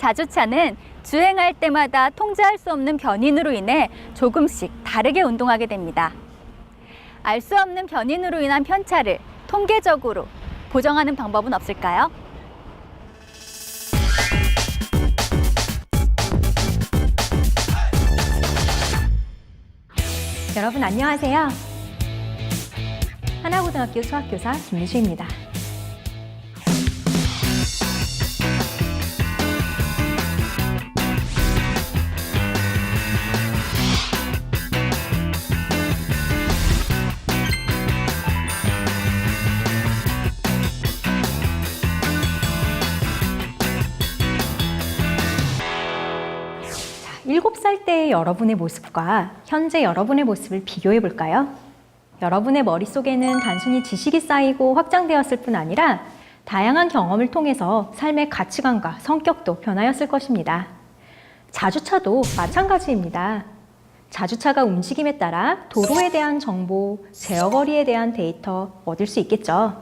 자주차는 주행할 때마다 통제할 수 없는 변인으로 인해 조금씩 다르게 운동하게 됩니다. 알 수 없는 변인으로 인한 편차를 통계적으로 보정하는 방법은 없을까요? 여러분 안녕하세요. 하나고등학교 수학교사 김미주입니다. 자, 7살 때의 여러분의 모습과 현재 여러분의 모습을 비교해 볼까요? 여러분의 머릿속에는 단순히 지식이 쌓이고 확장되었을 뿐 아니라 다양한 경험을 통해서 삶의 가치관과 성격도 변하였을 것입니다. 자주차도 마찬가지입니다. 자주차가 움직임에 따라 도로에 대한 정보, 제어거리에 대한 데이터 얻을 수 있겠죠.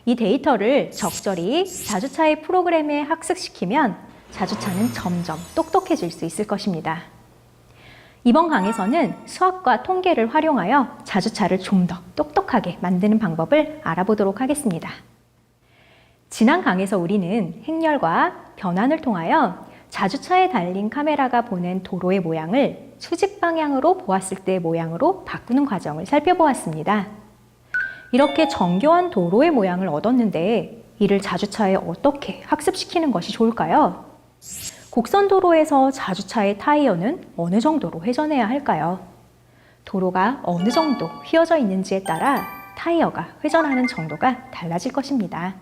이 데이터를 적절히 자주차의 프로그램에 학습시키면 자주차는 점점 똑똑해질 수 있을 것입니다. 이번 강에서는 수학과 통계를 활용하여 자주차를 좀 더 똑똑하게 만드는 방법을 알아보도록 하겠습니다. 지난 강에서 우리는 행렬과 변환을 통하여 자주차에 달린 카메라가 보는 도로의 모양을 수직 방향으로 보았을 때의 모양으로 바꾸는 과정을 살펴보았습니다. 이렇게 정교한 도로의 모양을 얻었는데 이를 자주차에 어떻게 학습시키는 것이 좋을까요? 곡선 도로에서 자주차의 타이어는 어느 정도로 회전해야 할까요? 도로가 어느 정도 휘어져 있는지에 따라 타이어가 회전하는 정도가 달라질 것입니다.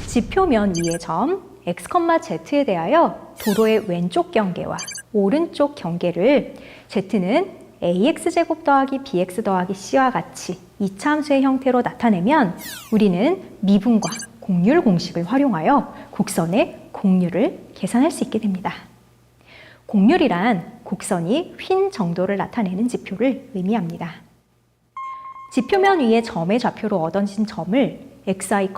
지표면 위의 점 x,z에 대하여 도로의 왼쪽 경계와 오른쪽 경계를 z는 ax제곱 더하기 bx 더하기 c와 같이 이차함수의 형태로 나타내면 우리는 미분과 곡률 공식을 활용하여 곡선의 곡률을 계산할 수 있게 됩니다. 곡률이란 곡선이 휜 정도를 나타내는 지표를 의미합니다. 지표면 위의 점의 좌표로 얻어진 점을 xi,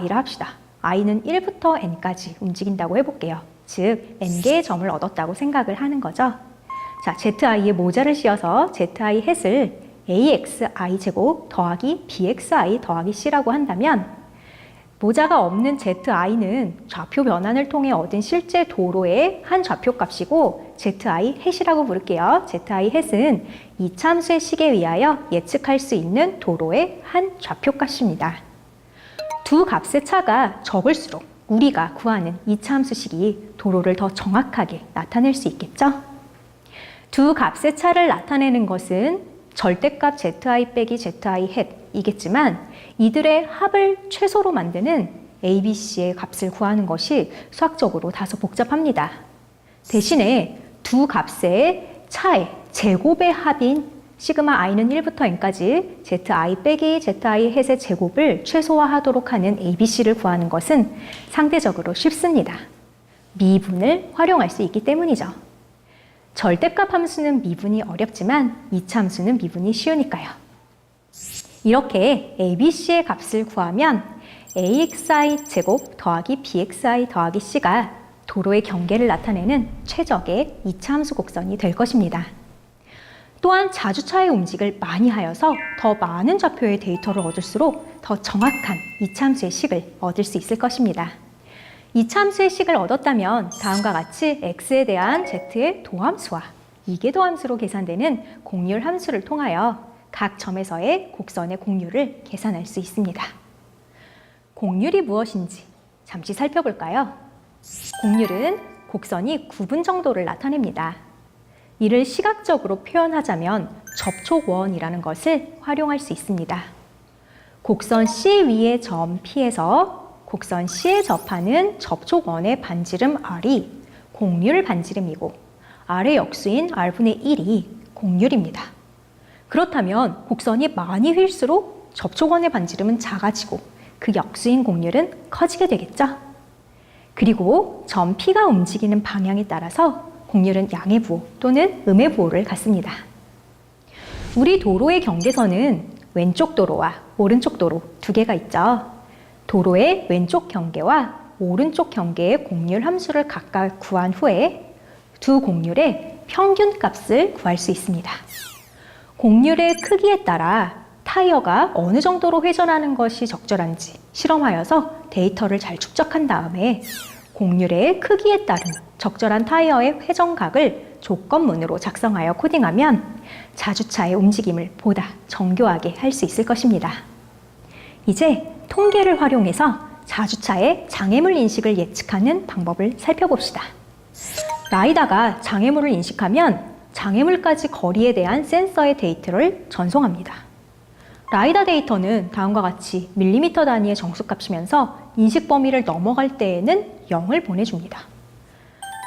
zi라 합시다. i는 1부터 n까지 움직인다고 해볼게요. 즉, n개의 점을 얻었다고 생각을 하는 거죠. 자, zi의 모자를 씌워서 zi 햇을 axi 제곱 더하기 bxi 더하기 c라고 한다면 모자가 없는 zi는 좌표 변환을 통해 얻은 실제 도로의 한 좌표값이고 zi 햇이라고 부를게요. zi 햇은 이차함수의 식에 의하여 예측할 수 있는 도로의 한 좌표값입니다. 두 값의 차가 적을수록 우리가 구하는 이차함수식이 도로를 더 정확하게 나타낼 수 있겠죠? 두 값의 차를 나타내는 것은 절대값 zi 빼기 zi 햇이겠지만 이들의 합을 최소로 만드는 ABC의 값을 구하는 것이 수학적으로 다소 복잡합니다. 대신에 두 값의 차의 제곱의 합인 시그마 i는 1부터 n까지 zi 빼기 zi 햇의 제곱을 최소화하도록 하는 ABC를 구하는 것은 상대적으로 쉽습니다. 미분을 활용할 수 있기 때문이죠. 절대값 함수는 미분이 어렵지만 이차 함수는 미분이 쉬우니까요. 이렇게 ABC의 값을 구하면 AXI 제곱 더하기 BXI 더하기 C가 도로의 경계를 나타내는 최적의 이차 함수 곡선이 될 것입니다. 또한 자주차의 움직임을 많이 하여서 더 많은 좌표의 데이터를 얻을수록 더 정확한 이차 함수의 식을 얻을 수 있을 것입니다. 이차 함수의 식을 얻었다면 다음과 같이 x에 대한 z의 도함수와 이계도함수로 계산되는 곡률 함수를 통하여 각 점에서의 곡선의 곡률을 계산할 수 있습니다. 곡률이 무엇인지 잠시 살펴볼까요? 곡률은 곡선이 9분 정도를 나타냅니다. 이를 시각적으로 표현하자면 접촉원이라는 것을 활용할 수 있습니다. 곡선 C 위의 점 P에서 곡선 C에 접하는 접촉원의 반지름 R이 곡률 반지름이고 R의 역수인 R분의 1이 곡률입니다. 그렇다면 곡선이 많이 휠수록 접촉원의 반지름은 작아지고 그 역수인 곡률은 커지게 되겠죠? 그리고 점 P가 움직이는 방향에 따라서 곡률은 양의 부호 또는 음의 부호를 갖습니다. 우리 도로의 경계선은 왼쪽 도로와 오른쪽 도로 두 개가 있죠. 도로의 왼쪽 경계와 오른쪽 경계의 곡률 함수를 각각 구한 후에 두 곡률의 평균 값을 구할 수 있습니다. 곡률의 크기에 따라 타이어가 어느 정도로 회전하는 것이 적절한지 실험하여서 데이터를 잘 축적한 다음에 곡률의 크기에 따른 적절한 타이어의 회전각을 조건문으로 작성하여 코딩하면 자주차의 움직임을 보다 정교하게 할 수 있을 것입니다. 이제 통계를 활용해서 자주차의 장애물 인식을 예측하는 방법을 살펴봅시다. 라이다가 장애물을 인식하면 장애물까지 거리에 대한 센서의 데이터를 전송합니다. 라이다 데이터는 다음과 같이 밀리미터 단위의 정수값이면서 인식 범위를 넘어갈 때에는 0을 보내줍니다.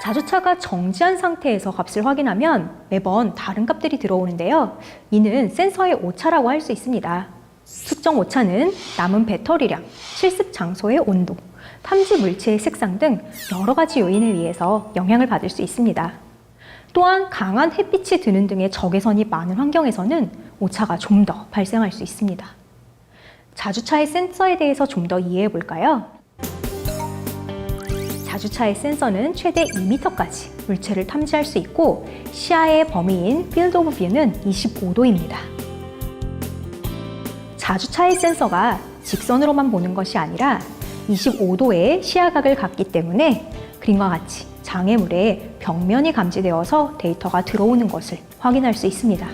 자주차가 정지한 상태에서 값을 확인하면 매번 다른 값들이 들어오는데요. 이는 센서의 오차라고 할 수 있습니다. 특정 오차는 남은 배터리량, 실습 장소의 온도, 탐지 물체의 색상 등 여러 가지 요인에 의해서 영향을 받을 수 있습니다. 또한 강한 햇빛이 드는 등의 적외선이 많은 환경에서는 오차가 좀 더 발생할 수 있습니다. 자주차의 센서에 대해서 좀 더 이해해 볼까요? 자주차의 센서는 최대 2m까지 물체를 탐지할 수 있고 시야의 범위인 Field of View는 25도입니다. 자주차의 센서가 직선으로만 보는 것이 아니라 25도의 시야각을 갖기 때문에 그림과 같이 장애물에 벽면이 감지되어서 데이터가 들어오는 것을 확인할 수 있습니다.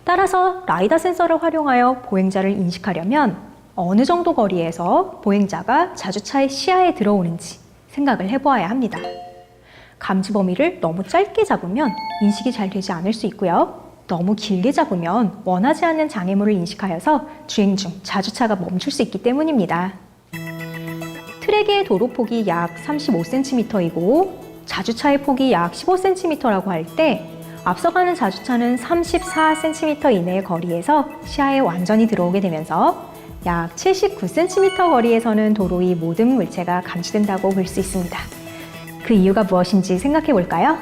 따라서 라이다 센서를 활용하여 보행자를 인식하려면 어느 정도 거리에서 보행자가 자주차의 시야에 들어오는지 생각을 해보아야 합니다. 감지 범위를 너무 짧게 잡으면 인식이 잘 되지 않을 수 있고요. 너무 길게 잡으면 원하지 않는 장애물을 인식하여서 주행 중 자주차가 멈출 수 있기 때문입니다. 트랙의 도로폭이 약 35cm이고 자주차의 폭이 약 15cm라고 할 때 앞서가는 자주차는 34cm 이내의 거리에서 시야에 완전히 들어오게 되면서 약 79cm 거리에서는 도로 위 모든 물체가 감지된다고 볼 수 있습니다. 그 이유가 무엇인지 생각해 볼까요?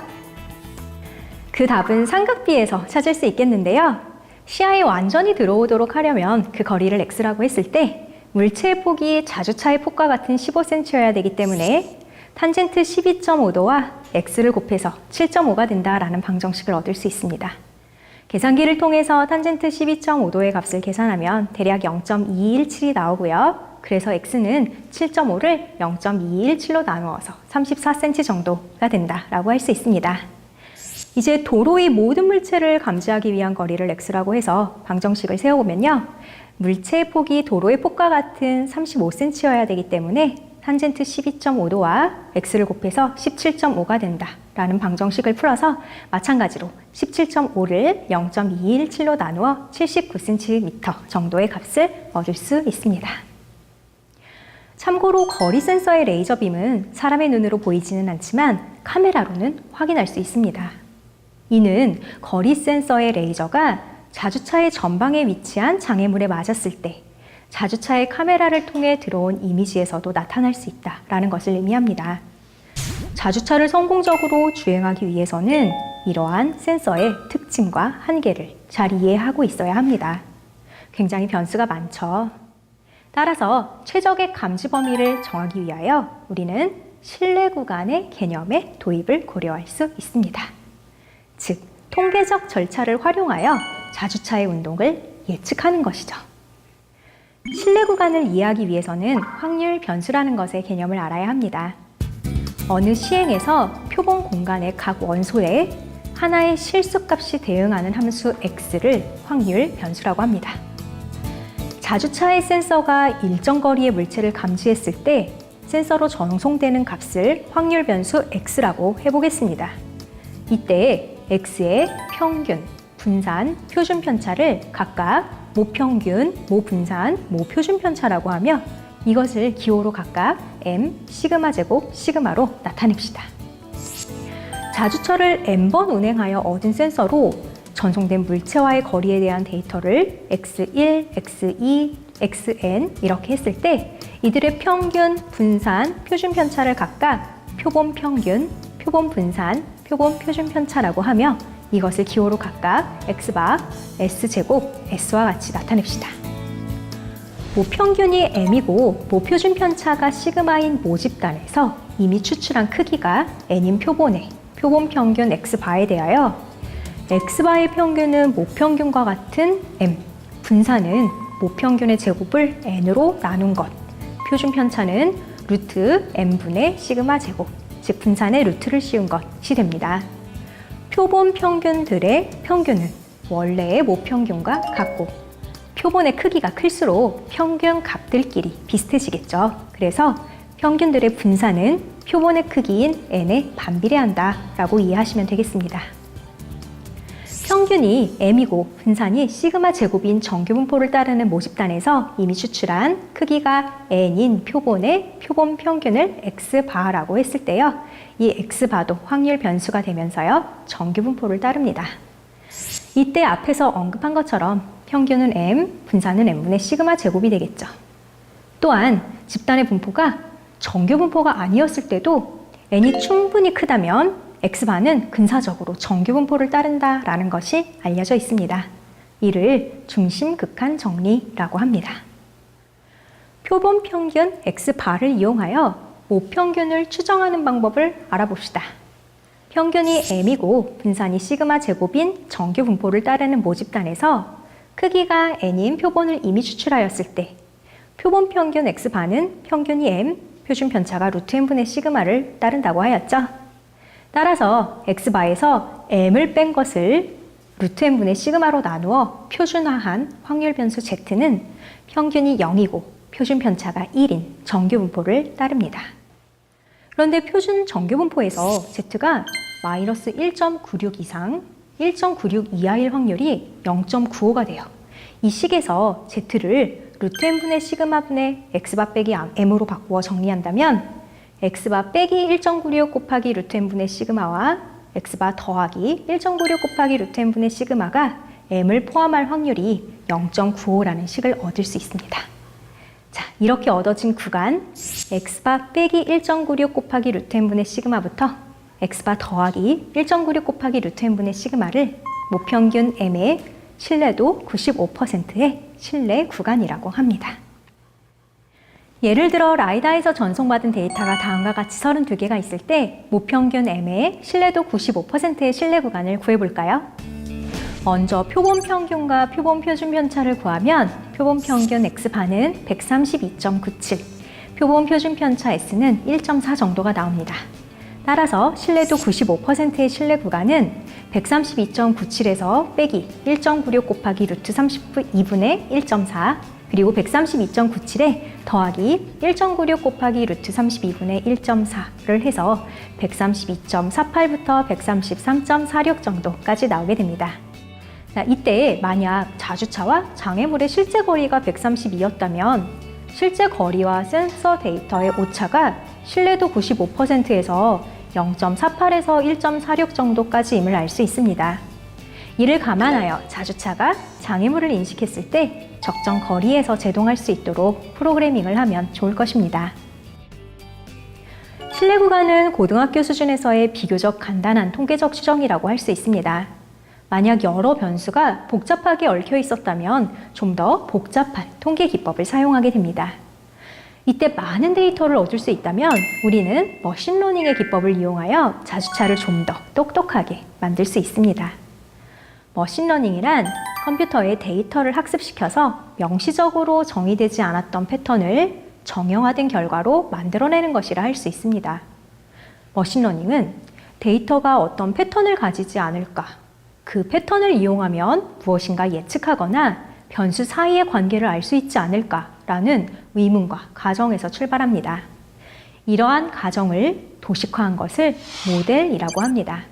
그 답은 삼각비에서 찾을 수 있겠는데요. 시야에 완전히 들어오도록 하려면 그 거리를 x라고 했을 때 물체의 폭이 자주차의 폭과 같은 15cm여야 되기 때문에 탄젠트 12.5도와 x를 곱해서 7.5가 된다라는 방정식을 얻을 수 있습니다. 계산기를 통해서 탄젠트 12.5도의 값을 계산하면 대략 0.2217이 나오고요. 그래서 x는 7.5를 0.2217로 나누어서 34cm 정도가 된다라고 할 수 있습니다. 이제 도로 위 모든 물체를 감지하기 위한 거리를 x라고 해서 방정식을 세워보면요. 물체의 폭이 도로의 폭과 같은 35cm여야 되기 때문에 탄젠트 12.5도와 x를 곱해서 17.5가 된다라는 방정식을 풀어서 마찬가지로 17.5를 0.217로 나누어 79cm 정도의 값을 얻을 수 있습니다. 참고로 거리 센서의 레이저 빔은 사람의 눈으로 보이지는 않지만 카메라로는 확인할 수 있습니다. 이는 거리 센서의 레이저가 자주차의 전방에 위치한 장애물에 맞았을 때 자주차의 카메라를 통해 들어온 이미지에서도 나타날 수 있다라는 것을 의미합니다. 자주차를 성공적으로 주행하기 위해서는 이러한 센서의 특징과 한계를 잘 이해하고 있어야 합니다. 굉장히 변수가 많죠. 따라서 최적의 감지 범위를 정하기 위하여 우리는 실내 구간의 개념의 도입을 고려할 수 있습니다. 즉, 통계적 절차를 활용하여 자주차의 운동을 예측하는 것이죠. 실내 구간을 이해하기 위해서는 확률 변수라는 것의 개념을 알아야 합니다. 어느 시행에서 표본 공간의 각 원소에 하나의 실수값이 대응하는 함수 x를 확률 변수라고 합니다. 자주차의 센서가 일정 거리의 물체를 감지했을 때 센서로 전송되는 값을 확률 변수 x라고 해보겠습니다. 이때 x의 평균, 분산, 표준 편차를 각각 모평균, 모분산, 모표준 편차라고 하며 이것을 기호로 각각 m, 시그마 제곱, 시그마로 나타냅시다. 자주차를 n번 운행하여 얻은 센서로 전송된 물체와의 거리에 대한 데이터를 x1, x2, xn 이렇게 했을 때 이들의 평균, 분산, 표준 편차를 각각 표본 평균, 표본 분산, 표본 표준 편차라고 하며 이것을 기호로 각각 x바, s제곱, s와 같이 나타냅시다. 모평균이 m이고 모표준 편차가 시그마인 모집단에서 이미 추출한 크기가 n인 표본의 표본 평균 x바에 대하여 x바의 평균은 모평균과 같은 m, 분산은 모평균의 제곱을 n으로 나눈 것, 표준 편차는 루트 n분의 시그마 제곱, 즉 분산의 루트를 씌운 것이 됩니다. 표본 평균들의 평균은 원래의 모평균과 같고 표본의 크기가 클수록 평균 값들끼리 비슷해지겠죠. 그래서 평균들의 분산은 표본의 크기인 n에 반비례한다 라고 이해하시면 되겠습니다. 평균이 m이고 분산이 시그마 제곱인 정규분포를 따르는 모집단에서 이미 추출한 크기가 n인 표본의 표본 평균을 x바라고 했을 때요. 이 x바도 확률 변수가 되면서요. 정규분포를 따릅니다. 이때 앞에서 언급한 것처럼 평균은 m, 분산은 n분의 시그마 제곱이 되겠죠. 또한 집단의 분포가 정규분포가 아니었을 때도 n이 충분히 크다면 x바는 근사적으로 정규분포를 따른다라는 것이 알려져 있습니다. 이를 중심극한 정리라고 합니다. 표본 평균 x바를 이용하여 모평균을 추정하는 방법을 알아봅시다. 평균이 m이고 분산이 시그마 제곱인 정규분포를 따르는 모집단에서 크기가 n인 표본을 이미 추출하였을 때 표본 평균 x바는 평균이 m, 표준 편차가 루트 n분의 시그마를 따른다고 하였죠. 따라서 x바에서 m을 뺀 것을 루트 n분의 시그마로 나누어 표준화한 확률 변수 z는 평균이 0이고 표준 편차가 1인 정규분포를 따릅니다. 그런데 표준 정규분포에서 z가 마이너스 1.96 이상 1.96 이하일 확률이 0.95가 돼요. 이 식에서 z를 루트 n분의 시그마분의 x바 빼기 m으로 바꾸어 정리한다면 x바 빼기 1.96 곱하기 루트 n분의 시그마와 x바 더하기 1.96 곱하기 루트 n분의 시그마가 m을 포함할 확률이 0.95라는 식을 얻을 수 있습니다. 자, 이렇게 얻어진 구간 x바 빼기 1.96 곱하기 루트 n분의 시그마부터 x바 더하기 1.96 곱하기 루트 n분의 시그마를 모평균 m의 신뢰도 95%의 신뢰 구간이라고 합니다. 예를 들어 라이다에서 전송받은 데이터가 다음과 같이 32개가 있을 때 모평균 m의 신뢰도 95%의 신뢰 구간을 구해볼까요? 먼저 표본 평균과 표본 표준 편차를 구하면 표본 평균 x바는 132.97, 표본 표준 편차 s는 1.4 정도가 나옵니다. 따라서 신뢰도 95%의 신뢰 구간은 132.97에서 빼기 1.96 곱하기 루트 32분의 1.4 그리고 132.97에 더하기 1.96 곱하기 루트 32분의 1.4를 해서 132.48부터 133.46 정도까지 나오게 됩니다. 자, 이때 만약 자주차와 장애물의 실제 거리가 132였다면 실제 거리와 센서 데이터의 오차가 신뢰도 95%에서 0.48에서 1.46 정도까지임을 알 수 있습니다. 이를 감안하여 자주차가 장애물을 인식했을 때 적정 거리에서 제동할 수 있도록 프로그래밍을 하면 좋을 것입니다. 신뢰 구간은 고등학교 수준에서의 비교적 간단한 통계적 추정이라고 할 수 있습니다. 만약 여러 변수가 복잡하게 얽혀 있었다면 좀 더 복잡한 통계 기법을 사용하게 됩니다. 이때 많은 데이터를 얻을 수 있다면 우리는 머신러닝의 기법을 이용하여 자주차를 좀 더 똑똑하게 만들 수 있습니다. 머신러닝이란 컴퓨터에 데이터를 학습시켜서 명시적으로 정의되지 않았던 패턴을 정형화된 결과로 만들어내는 것이라 할 수 있습니다. 머신러닝은 데이터가 어떤 패턴을 가지지 않을까, 그 패턴을 이용하면 무엇인가 예측하거나 변수 사이의 관계를 알 수 있지 않을까라는 의문과 가정에서 출발합니다. 이러한 가정을 도식화한 것을 모델이라고 합니다.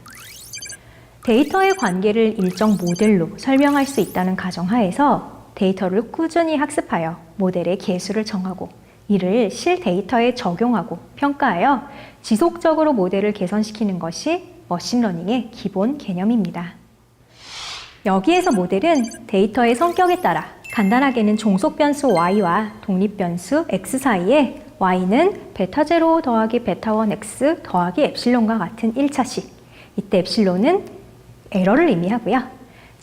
데이터의 관계를 일정 모델로 설명할 수 있다는 가정하에서 데이터를 꾸준히 학습하여 모델의 계수를 정하고 이를 실 데이터에 적용하고 평가하여 지속적으로 모델을 개선시키는 것이 머신러닝의 기본 개념입니다. 여기에서 모델은 데이터의 성격에 따라 간단하게는 종속 변수 y와 독립 변수 x 사이에 y는 베타0 더하기 베타1x 더하기 엡실론과 같은 1차식, 이때 엡실론은 에러를 의미하고요.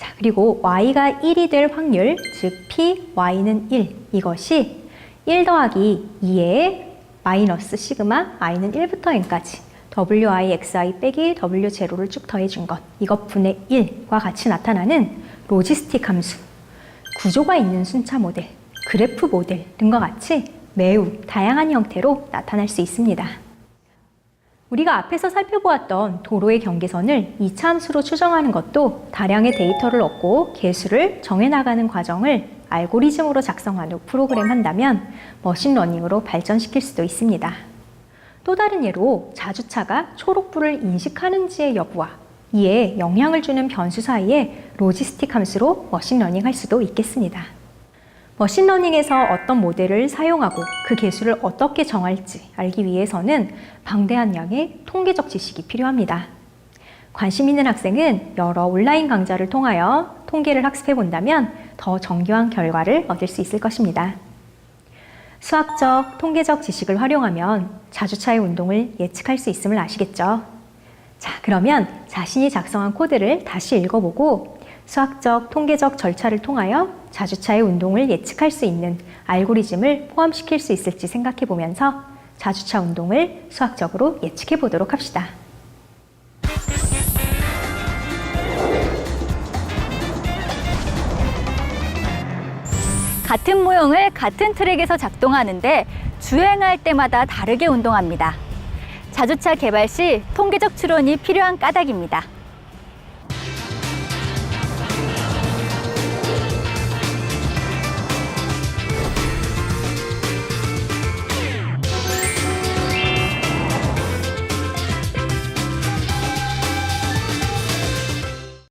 자, 그리고 y가 1이 될 확률, 즉 p, y는 1. 이것이 1 더하기 2의 마이너스 시그마 i는 1부터 n까지 wi, xi 빼기 w 제로를 쭉 더해준 것, 이것분의 1과 같이 나타나는 로지스틱 함수, 구조가 있는 순차 모델, 그래프 모델 등과 같이 매우 다양한 형태로 나타날 수 있습니다. 우리가 앞에서 살펴보았던 도로의 경계선을 2차 함수로 추정하는 것도 다량의 데이터를 얻고 계수를 정해나가는 과정을 알고리즘으로 작성한 후 프로그램한다면 머신러닝으로 발전시킬 수도 있습니다. 또 다른 예로 자주차가 초록불을 인식하는지의 여부와 이에 영향을 주는 변수 사이에 로지스틱 함수로 머신러닝 할 수도 있겠습니다. 머신러닝에서 어떤 모델을 사용하고 그 계수를 어떻게 정할지 알기 위해서는 방대한 양의 통계적 지식이 필요합니다. 관심 있는 학생은 여러 온라인 강좌를 통하여 통계를 학습해 본다면 더 정교한 결과를 얻을 수 있을 것입니다. 수학적, 통계적 지식을 활용하면 자주차의 운동을 예측할 수 있음을 아시겠죠? 자, 그러면 자신이 작성한 코드를 다시 읽어보고 수학적, 통계적 절차를 통하여 자주차의 운동을 예측할 수 있는 알고리즘을 포함시킬 수 있을지 생각해 보면서 자주차 운동을 수학적으로 예측해 보도록 합시다. 같은 모형을 같은 트랙에서 작동하는데 주행할 때마다 다르게 운동합니다. 자주차 개발 시 통계적 추론이 필요한 까닭입니다.